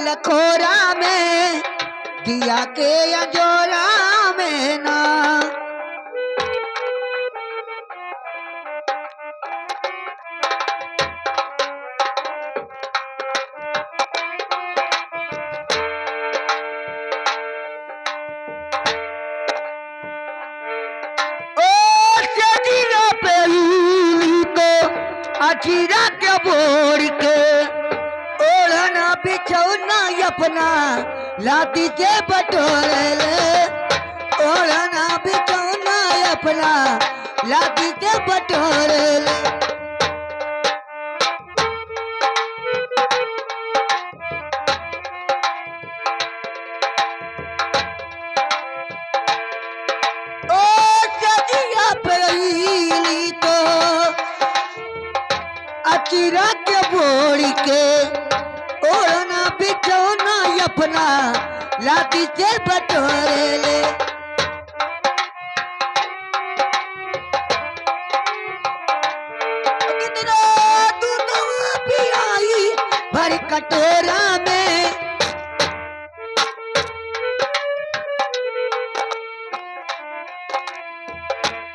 जाल खोरा में दिया के अंजोरा में ना। अचीरा के बोर के ओढ़ना बिछौना अपना लाती के बटोरे ले। ओढ़ना बिछौना अपना लाती के बटोरे ले। ओ सजिया पहली तो अचीरा के बोरी के ओढ़ना बिछौना अपना लाती से बटोरे ले। कितना दूध पियाई भर कटोरा में।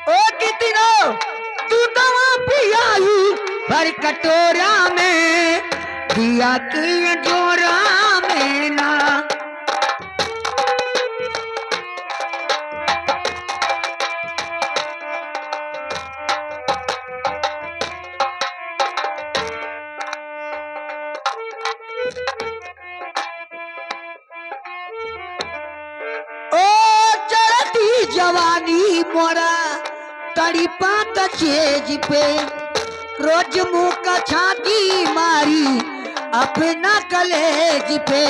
ओ कितना दूध पियाई भर कटोरा में दिया की जोरा में ना। ओ चढ़ती जवानी मोरा तड़ी पात चेज पे रोज मुंह का छाती मारी अपना कलेज पे।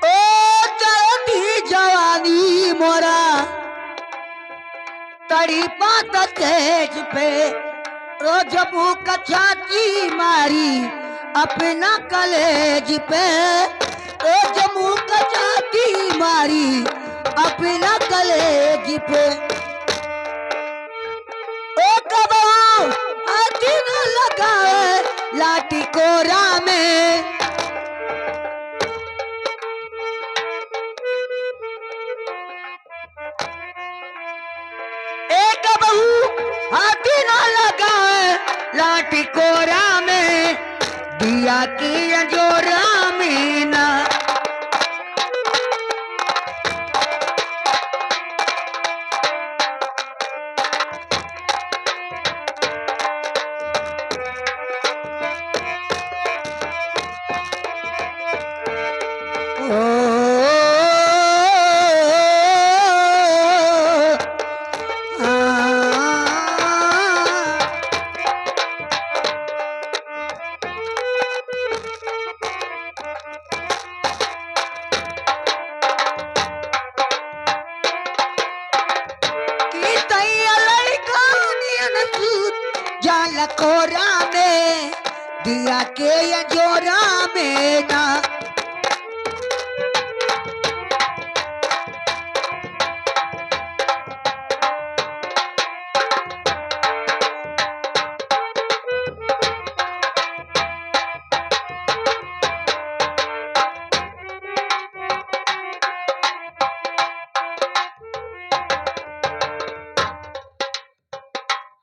ओ चढ़ती जवानी मोरा तड़ी पात तेज पे रोज मुंह का छाती मारी अपना कलेज पे। रोज मुंह का छाती मारी अपना कलेज पे। ओ कबहू हाथ न लगाए लाठी कोरा में। एक बहू हाथ न लगाए लाठी कोरा में दिया की अंजोरा में ना। जाल कोरा में दिया के अंजोरा में ना।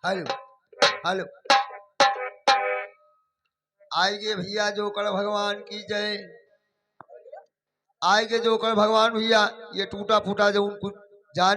हेलो हेलो आएंगे भैया जोकर भगवान की जय। आएंगे जोकर भगवान भैया। ये टूटा फूटा जो उनको